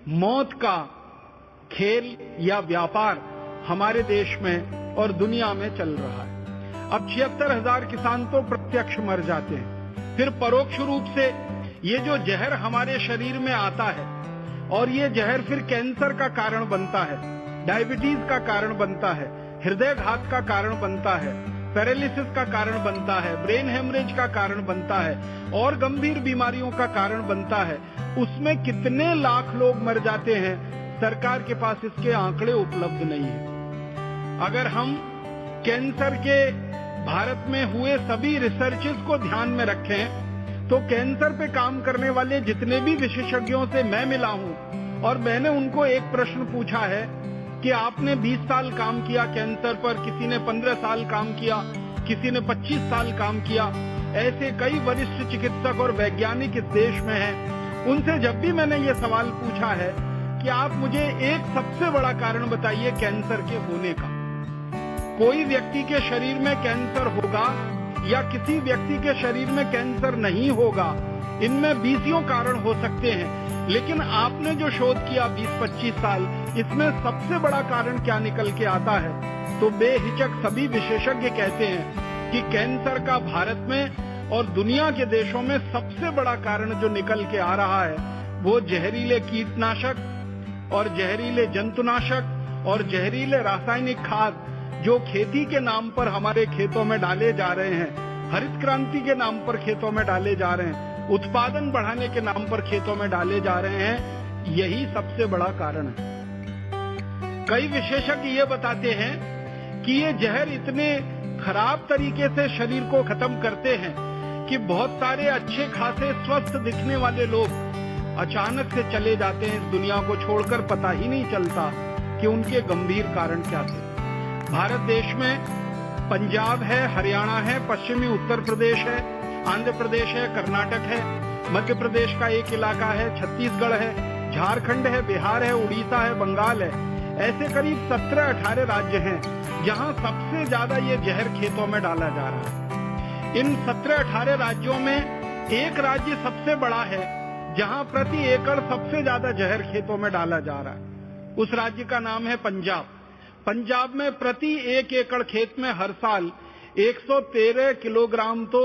मौत का खेल या व्यापार हमारे देश में और दुनिया में चल रहा है। अब 76,000 किसान तो प्रत्यक्ष मर जाते हैं, फिर परोक्ष रूप से ये जो जहर हमारे शरीर में आता है और ये जहर फिर कैंसर का कारण बनता है, डायबिटीज का कारण बनता है, हृदयघात का कारण बनता है, पैरालिसिस का कारण बनता है, ब्रेन हेमरेज का कारण बनता है और गंभीर बीमारियों का कारण बनता है। उसमें कितने लाख लोग मर जाते हैं, सरकार के पास इसके आंकड़े उपलब्ध नहीं है। अगर हम कैंसर के भारत में हुए सभी रिसर्चेस को ध्यान में रखें तो कैंसर पे काम करने वाले जितने भी विशेषज्ञों से मैं मिला हूं और मैंने उनको एक प्रश्न पूछा है कि आपने 20 साल काम किया कैंसर पर, किसी ने 15 साल काम किया, किसी ने 25 साल काम किया, ऐसे कई वरिष्ठ चिकित्सक और वैज्ञानिक इस देश में हैं। उनसे जब भी मैंने ये सवाल पूछा है कि आप मुझे एक सबसे बड़ा कारण बताइए कैंसर के होने का। कोई व्यक्ति के शरीर में कैंसर होगा या किसी व्यक्ति के शरीर में कैंसर नहीं होगा, इनमें 20 कारण हो सकते हैं, लेकिन आपने जो शोध किया 20-25 साल, इसमें सबसे बड़ा कारण क्या निकल के आता है? तो बेहिचक सभी विशेषज्ञ कहते हैं कि कैंसर का भारत में और दुनिया के देशों में सबसे बड़ा कारण जो निकल के आ रहा है वो जहरीले कीटनाशक और जहरीले जंतुनाशक और जहरीले रासायनिक खाद जो खेती के नाम पर हमारे खेतों में डाले जा रहे हैं, हरित क्रांति के नाम पर खेतों में डाले जा रहे हैं, उत्पादन बढ़ाने के नाम पर खेतों में डाले जा रहे हैं, यही सबसे बड़ा कारण है। कई विशेषज्ञ ये बताते हैं कि ये जहर इतने खराब तरीके से शरीर को खत्म करते हैं कि बहुत सारे अच्छे खासे स्वस्थ दिखने वाले लोग अचानक से चले जाते हैं इस दुनिया को छोड़कर, पता ही नहीं चलता कि उनके गंभीर कारण क्या थे। भारत देश में पंजाब है, हरियाणा है, पश्चिमी उत्तर प्रदेश है, आंध्र प्रदेश है, कर्नाटक है, मध्य प्रदेश का एक इलाका है, छत्तीसगढ़ है, झारखंड है, बिहार है, उड़ीसा है, बंगाल है। ऐसे करीब 17-18 राज्य हैं जहां सबसे ज्यादा ये जहर खेतों में डाला जा रहा है। इन 17-18 राज्यों में एक राज्य सबसे बड़ा है जहां प्रति एकड़ सबसे ज्यादा जहर खेतों में डाला जा रहा है। उस राज्य का नाम है पंजाब। पंजाब में प्रति 1 एकड़ खेत में हर साल 113 किलोग्राम तो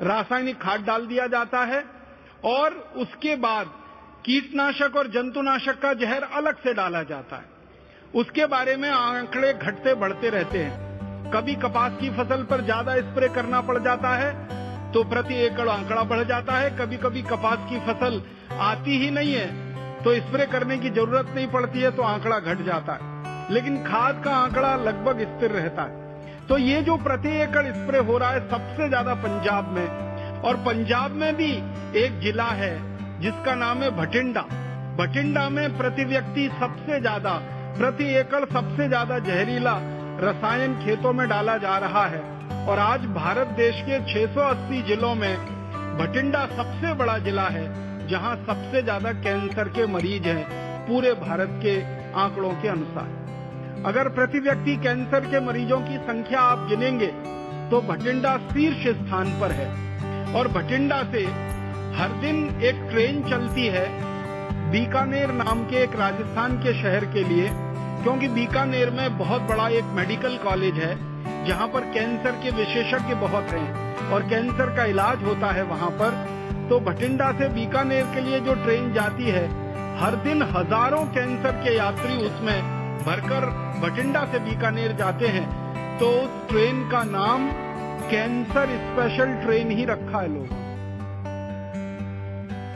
रासायनिक खाद डाल दिया जाता है और उसके बाद कीटनाशक और जंतुनाशक का जहर अलग से डाला जाता है। उसके बारे में आंकड़े घटते बढ़ते रहते हैं। कभी कपास की फसल पर ज्यादा स्प्रे करना पड़ जाता है तो प्रति एकड़ आंकड़ा बढ़ जाता है, कभी कभी कपास की फसल आती ही नहीं है तो स्प्रे करने की जरूरत नहीं पड़ती है तो आंकड़ा घट जाता है, लेकिन खाद का आंकड़ा लगभग स्थिर रहता है। तो ये जो प्रति एकड़ स्प्रे हो रहा है सबसे ज्यादा पंजाब में, और पंजाब में भी एक जिला है जिसका नाम है भटिंडा। भटिंडा में प्रति व्यक्ति सबसे ज्यादा, प्रति एकड़ सबसे ज्यादा जहरीला रसायन खेतों में डाला जा रहा है। और आज भारत देश के 680 जिलों में भटिंडा सबसे बड़ा जिला है जहां सबसे ज्यादा कैंसर के मरीज हैं पूरे भारत के आंकड़ों के अनुसार। अगर प्रति व्यक्ति कैंसर के मरीजों की संख्या आप गिनेंगे तो भटिंडा शीर्ष स्थान पर है। और भटिंडा से हर दिन एक ट्रेन चलती है बीकानेर नाम के एक राजस्थान के शहर के लिए, क्योंकि बीकानेर में बहुत बड़ा एक मेडिकल कॉलेज है जहां पर कैंसर के विशेषज्ञ बहुत हैं और कैंसर का इलाज होता है वहां पर। तो भटिंडा से बीकानेर के लिए जो ट्रेन जाती है, हर दिन हजारों कैंसर के यात्री उसमें भरकर भटिंडा से बीकानेर जाते हैं। तो उस ट्रेन का नाम कैंसर स्पेशल ट्रेन ही रखा है लोगों।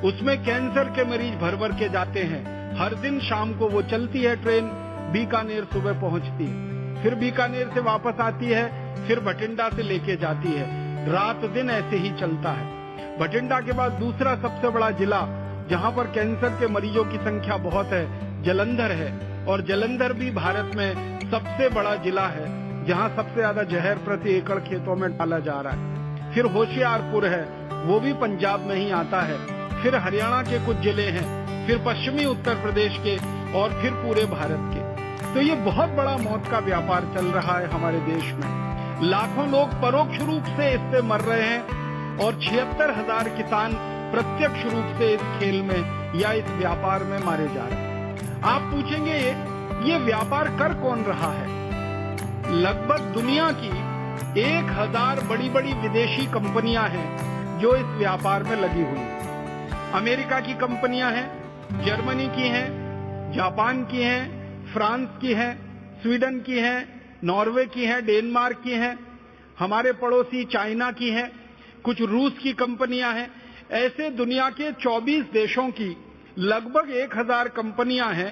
उसमें कैंसर के मरीज भर भर के जाते हैं। हर दिन शाम को वो चलती है ट्रेन, बीकानेर सुबह पहुंचती है, फिर बीकानेर से वापस आती है, फिर भटिंडा से लेके जाती है। रात दिन ऐसे ही चलता है। भटिंडा के बाद दूसरा सबसे बड़ा जिला जहां पर कैंसर के मरीजों की संख्या बहुत है, जलंधर है। और जलंधर भी भारत में सबसे बड़ा जिला है जहां सबसे ज्यादा जहर प्रति एकड़ खेतों में डाला जा रहा है। फिर होशियारपुर है, वो भी पंजाब में ही आता है। फिर हरियाणा के कुछ जिले हैं, फिर पश्चिमी उत्तर प्रदेश के, और फिर पूरे भारत के। तो ये बहुत बड़ा मौत का व्यापार चल रहा है हमारे देश में। लाखों लोग परोक्ष रूप से इससे मर रहे हैं और 76,000 किसान प्रत्यक्ष रूप से इस खेल में या इस व्यापार में मारे जा रहे हैं। आप पूछेंगे ये व्यापार कर कौन रहा है? लगभग दुनिया की 1000 बड़ी बड़ी विदेशी कंपनियां हैं जो इस व्यापार में लगी हुई हैं। अमेरिका की कंपनियां हैं, जर्मनी की हैं, जापान की हैं, फ्रांस की हैं, स्वीडन की हैं, नॉर्वे की हैं, डेनमार्क की हैं, हमारे पड़ोसी चाइना की हैं, कुछ रूस की कंपनियां हैं। ऐसे दुनिया के 24 देशों की लगभग 1000 कंपनियां हैं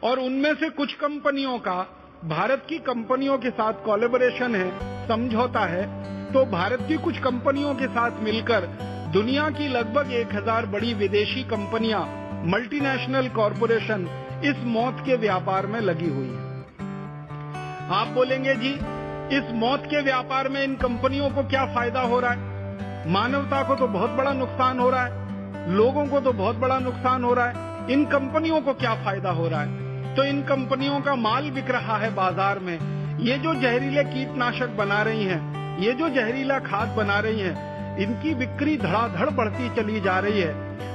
और उनमें से कुछ कंपनियों का भारत की कंपनियों के साथ कोलैबोरेशन है, समझौता है। तो भारत की कुछ कंपनियों के साथ मिलकर दुनिया की लगभग 1000 बड़ी विदेशी कंपनियां, मल्टीनेशनल कॉरपोरेशन इस मौत के व्यापार में लगी हुई है। आप बोलेंगे जी, इस मौत के व्यापार में इन कंपनियों को क्या फायदा हो रहा है? मानवता को तो बहुत बड़ा नुकसान हो रहा है, लोगों को तो बहुत बड़ा नुकसान हो रहा है, इन कंपनियों को क्या फायदा हो रहा है? तो इन कंपनियों का माल बिक रहा है बाजार में। ये जो जहरीले कीटनाशक बना रही हैं, ये जो जहरीला खाद बना रही हैं, इनकी बिक्री धड़ाधड़ बढ़ती चली जा रही है।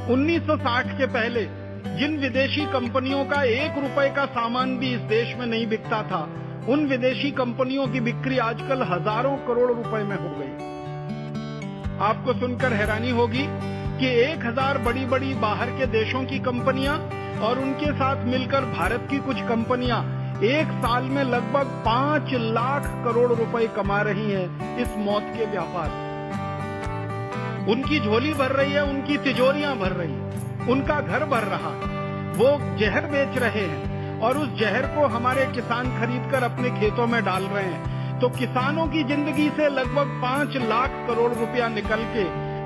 1960 के पहले जिन विदेशी कंपनियों का 1 रुपए का सामान भी इस देश में नहीं बिकता था, उन विदेशी कंपनियों की बिक्री आजकल हजारों करोड़ रुपए में हो गई। आपको सुनकर हैरानी होगी कि 1000 बड़ी बड़ी बाहर के देशों की कंपनियां और उनके साथ मिलकर भारत की कुछ कंपनियां एक साल में लगभग 5 लाख करोड़ रुपए कमा रही हैं इस मौत के व्यापार से। उनकी झोली भर रही है, उनकी तिजोरियां भर रही है, उनका घर भर रहा है। वो जहर बेच रहे हैं और उस जहर को हमारे किसान खरीदकर अपने खेतों में डाल रहे हैं। तो किसानों की जिंदगी से लगभग 5 लाख करोड़ रुपया निकल के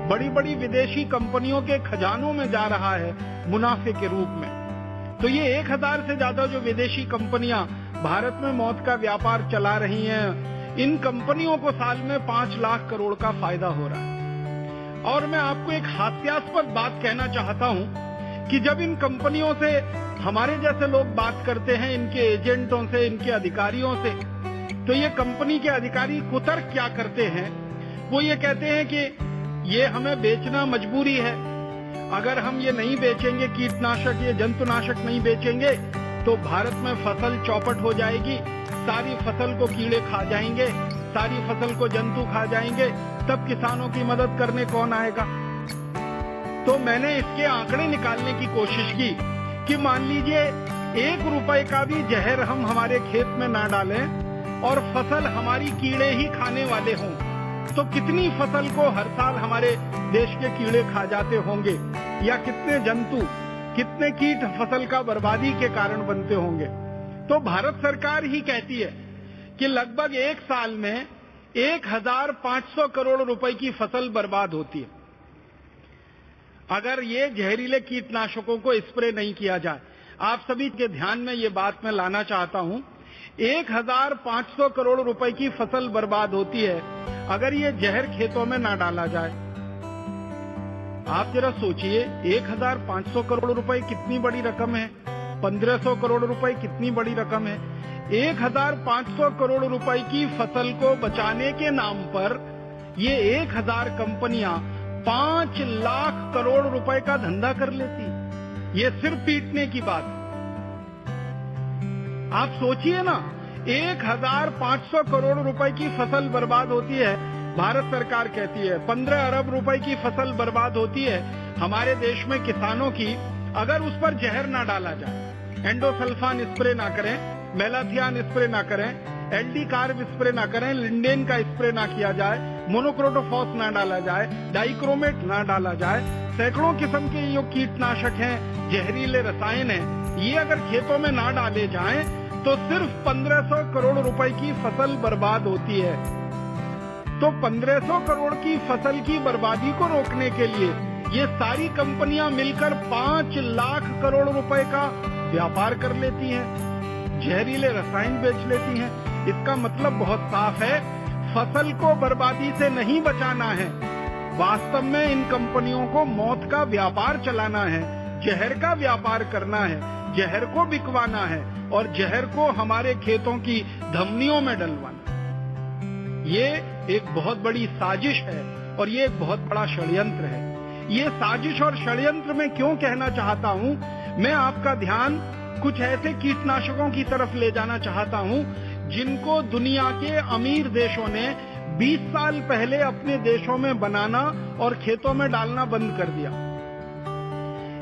बड़ी बड़ी विदेशी कंपनियों के खजानों में जा रहा है मुनाफे के रूप में। तो ये 1000 से ज्यादा जो विदेशी कंपनियां भारत में मौत का व्यापार चला रही हैं, इन कंपनियों को साल में 5 लाख करोड़ का फायदा हो रहा है। और मैं आपको एक हास्यास्पद बात कहना चाहता हूं कि जब इन कंपनियों से हमारे जैसे लोग बात करते हैं, इनके एजेंटों से, इनके अधिकारियों से, तो ये कंपनी के अधिकारी कुतर्क क्या करते हैं? वो ये कहते हैं कि ये हमें बेचना मजबूरी है, अगर हम ये नहीं बेचेंगे, कीटनाशक, ये जंतुनाशक नहीं बेचेंगे तो भारत में फसल चौपट हो जाएगी, सारी फसल को कीड़े खा जाएंगे, सारी फसल को जंतु खा जाएंगे, तब किसानों की मदद करने कौन आएगा? तो मैंने इसके आंकड़े निकालने की कोशिश की कि मान लीजिए 1 रुपए का भी जहर हम हमारे खेत में ना डालें और फसल हमारी कीड़े ही खाने वाले हों, तो कितनी फसल को हर साल हमारे देश के कीड़े खा जाते होंगे, या कितने जंतु, कितने कीट फसल का बर्बादी के कारण बनते होंगे। तो भारत सरकार ही कहती है कि लगभग 1 साल में 1500 करोड़ रुपए की फसल बर्बाद होती है अगर ये जहरीले कीटनाशकों को स्प्रे नहीं किया जाए। आप सभी के ध्यान में ये बात मैं लाना चाहता हूं, 1500 करोड़ रुपए की फसल बर्बाद होती है अगर ये जहर खेतों में ना डाला जाए। आप जरा सोचिए, 1500 करोड़ रुपए कितनी बड़ी रकम है, 1500 करोड़ रुपए कितनी बड़ी रकम है। 1500 करोड़ रुपए की फसल को बचाने के नाम पर ये 1000 कंपनियां 5 लाख करोड़ रुपए का धंधा कर लेती। ये सिर्फ पीटने की बात। आप सोचिए ना, 1500 करोड़ रुपए की फसल बर्बाद होती है, भारत सरकार कहती है 15 अरब रुपए की फसल बर्बाद होती है हमारे देश में किसानों की, अगर उस पर जहर ना डाला जाए, एंडोसल्फान स्प्रे ना करें, मेलाथियान स्प्रे ना करें, एलडी कार्ब स्प्रे ना करें, लिंडेन का स्प्रे ना किया जाए, मोनोक्रोटोफॉस ना डाला जाए, डाइक्रोमेट ना डाला जाए, सैकड़ों किस्म के जो कीटनाशक हैं, जहरीले रसायन हैं, ये अगर खेतों में ना डाले जाएं तो सिर्फ 1500 करोड़ रुपए की फसल बर्बाद होती है। तो 1500 करोड़ की फसल की बर्बादी को रोकने के लिए ये सारी कंपनियां मिलकर 5 लाख करोड़ रुपए का व्यापार कर लेती हैं, जहरीले रसायन बेच लेती हैं। इसका मतलब बहुत साफ है, फसल को बर्बादी से नहीं बचाना है, वास्तव में इन कंपनियों को मौत का व्यापार चलाना है, जहर का व्यापार करना है, जहर को बिकवाना है और जहर को हमारे खेतों की धमनियों में डलवाना। ये एक बहुत बड़ी साजिश है और ये एक बहुत बड़ा षड्यंत्र है। ये साजिश और षड्यंत्र मैं क्यों कहना चाहता हूं? मैं आपका ध्यान कुछ ऐसे कीटनाशकों की तरफ ले जाना चाहता हूं जिनको दुनिया के अमीर देशों ने 20 साल पहले अपने देशों में बनाना और खेतों में डालना बंद कर दिया।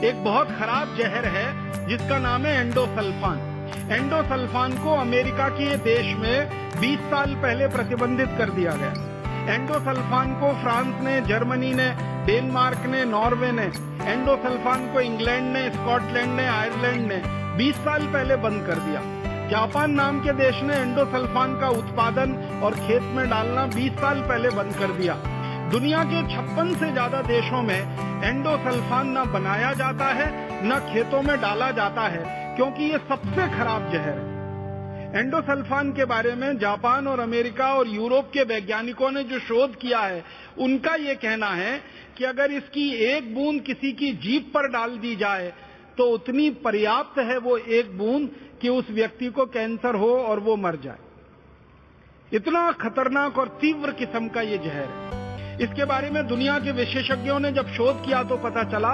एक बहुत खराब जहर है जिसका नाम है एंडोसल्फान। एंडोसल्फान को अमेरिका के देश में 20 साल पहले प्रतिबंधित कर दिया गया। एंडोसल्फान को फ्रांस ने, जर्मनी ने, डेनमार्क ने, नॉर्वे ने, एंडोसल्फान को इंग्लैंड ने, स्कॉटलैंड ने, आयरलैंड ने 20 साल पहले बंद कर दिया। जापान नाम के देश ने एंडोसल्फान का उत्पादन और खेत में डालना 20 साल पहले बंद कर दिया। दुनिया के 56 से ज्यादा देशों में एंडोसल्फान न बनाया जाता है न खेतों में डाला जाता है, क्योंकि ये सबसे खराब जहर है। एंडोसल्फान के बारे में जापान और अमेरिका और यूरोप के वैज्ञानिकों ने जो शोध किया है, उनका ये कहना है कि अगर इसकी एक बूंद किसी की जीभ पर डाल दी जाए तो उतनी पर्याप्त है वो एक बूंद कि उस व्यक्ति को कैंसर हो और वो मर जाए। इतना खतरनाक और तीव्र किस्म का ये जहर है। इसके बारे में दुनिया के विशेषज्ञों ने जब शोध किया तो पता चला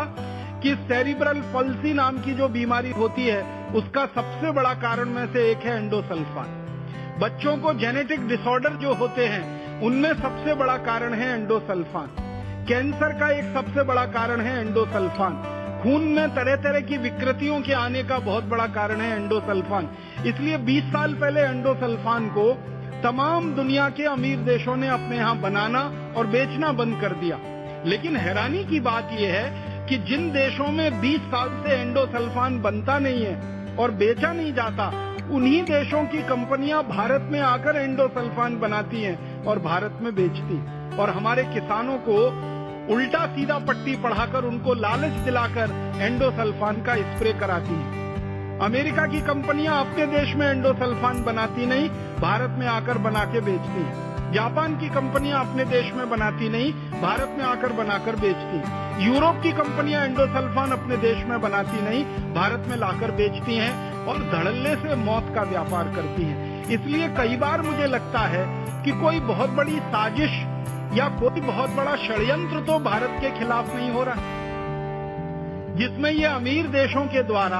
कि सेरिब्रल पल्सी नाम की जो बीमारी होती है उसका सबसे बड़ा कारण में से एक है एंडोसल्फान। बच्चों को जेनेटिक डिसऑर्डर जो होते हैं उनमें सबसे बड़ा कारण है एंडोसल्फान। कैंसर का एक सबसे बड़ा कारण है एंडोसल्फान। खून में तरह तरह की विकृतियों के आने का बहुत बड़ा कारण है एंडोसल्फान। इसलिए 20 साल पहले एंडोसल्फान को तमाम दुनिया के अमीर देशों ने अपने यहाँ बनाना और बेचना बंद कर दिया। लेकिन हैरानी की बात यह है कि जिन देशों में 20 साल से एंडोसल्फान बनता नहीं है और बेचा नहीं जाता, उन्हीं देशों की कंपनियां भारत में आकर एंडोसल्फान बनाती हैं और भारत में बेचती और हमारे किसानों को उल्टा सीधा पट्टी पढ़ाकर उनको लालच दिलाकर एंडोसल्फान का स्प्रे कराती हैं। अमेरिका की कंपनियां अपने देश में एंडोसल्फान बनाती नहीं, भारत में आकर बना के बेचती हैं। जापान की कंपनियां अपने देश में बनाती नहीं, भारत में आकर बनाकर बेचती हैं। यूरोप की कंपनियां एंडोसल्फान अपने देश में बनाती नहीं, भारत में लाकर बेचती हैं और धड़ल्ले से मौत का व्यापार करती हैं। इसलिए कई बार मुझे लगता है कि कोई बहुत बड़ी साजिश या कोई बहुत बड़ा षड्यंत्र तो भारत के खिलाफ नहीं हो रहा, जिसमें ये अमीर देशों के द्वारा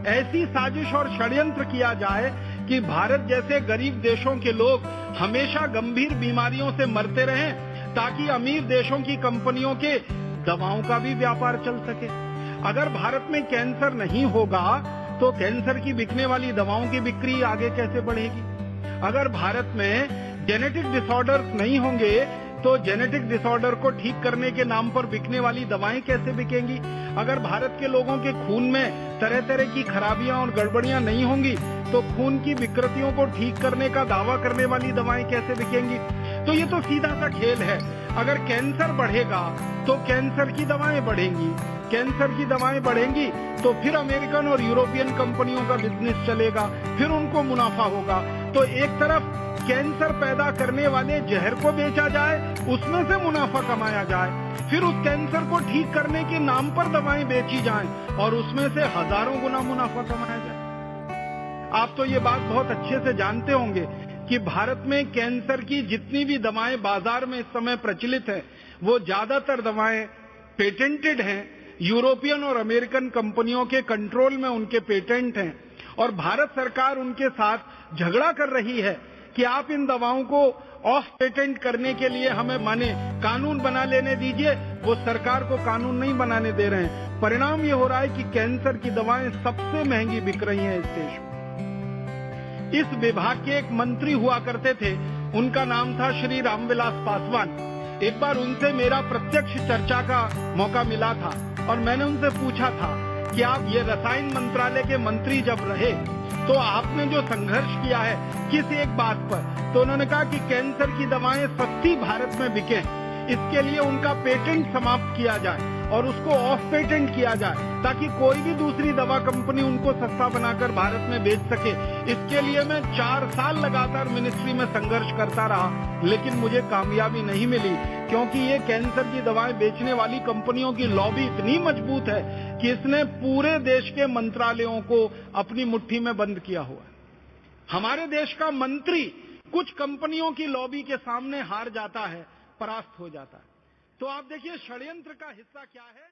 ऐसी साजिश और षड्यंत्र किया जाए कि भारत जैसे गरीब देशों के लोग हमेशा गंभीर बीमारियों से मरते रहें, ताकि अमीर देशों की कंपनियों के दवाओं का भी व्यापार चल सके। अगर भारत में कैंसर नहीं होगा तो कैंसर की बिकने वाली दवाओं की बिक्री आगे कैसे बढ़ेगी? अगर भारत में जेनेटिक डिसऑर्डर्स नहीं होंगे तो जेनेटिक डिसऑर्डर को ठीक करने के नाम पर बिकने वाली दवाएं कैसे बिकेंगी? अगर भारत के लोगों के खून में तरह तरह की खराबियां और गड़बड़ियां नहीं होंगी तो खून की विकृतियों को ठीक करने का दावा करने वाली दवाएं कैसे बिकेंगी? तो ये तो सीधा सा खेल है। अगर कैंसर बढ़ेगा तो कैंसर की दवाएं बढ़ेंगी, कैंसर की दवाएं बढ़ेंगी तो फिर अमेरिकन और यूरोपियन कंपनियों का बिजनेस चलेगा, फिर उनको मुनाफा होगा। तो एक तरफ कैंसर पैदा करने वाले जहर को बेचा जाए, उसमें से मुनाफा कमाया जाए, फिर उस कैंसर को ठीक करने के नाम पर दवाएं बेची जाएं और उसमें से हजारों गुना मुनाफा कमाया जाए। आप तो ये बात बहुत अच्छे से जानते होंगे कि भारत में कैंसर की जितनी भी दवाएं बाजार में इस समय प्रचलित है, वो ज्यादातर दवाएं पेटेंटेड हैं, यूरोपियन और अमेरिकन कंपनियों के कंट्रोल में उनके पेटेंट हैं और भारत सरकार उनके साथ झगड़ा कर रही है कि आप इन दवाओं को ऑफ पेटेंट करने के लिए हमें माने कानून बना लेने दीजिए। वो सरकार को कानून नहीं बनाने दे रहे हैं। परिणाम ये हो रहा है कि कैंसर की दवाएं सबसे महंगी बिक रही हैं इस देश में। इस विभाग के एक मंत्री हुआ करते थे, उनका नाम था श्री रामविलास पासवान। एक बार उनसे मेरा प्रत्यक्ष चर्चा का मौका मिला था और मैंने उनसे पूछा था कि आप ये रसायन मंत्रालय के मंत्री जब रहे तो आपने जो संघर्ष किया है किस एक बात पर? तो उन्होंने कहा कि कैंसर की दवाएं सस्ती भारत में बिके, इसके लिए उनका पेटेंट समाप्त किया जाए और उसको ऑफ पेटेंट किया जाए ताकि कोई भी दूसरी दवा कंपनी उनको सस्ता बनाकर भारत में बेच सके। इसके लिए मैं 4 साल लगातार मिनिस्ट्री में संघर्ष करता रहा, लेकिन मुझे कामयाबी नहीं मिली, क्योंकि ये कैंसर की दवाएं बेचने वाली कंपनियों की लॉबी इतनी मजबूत है कि इसने पूरे देश के मंत्रालयों को अपनी मुट्ठी में बंद किया हुआ है। हमारे देश का मंत्री कुछ कंपनियों की लॉबी के सामने हार जाता है, परास्त हो जाता है। तो आप देखिए षड्यंत्र का हिस्सा क्या है।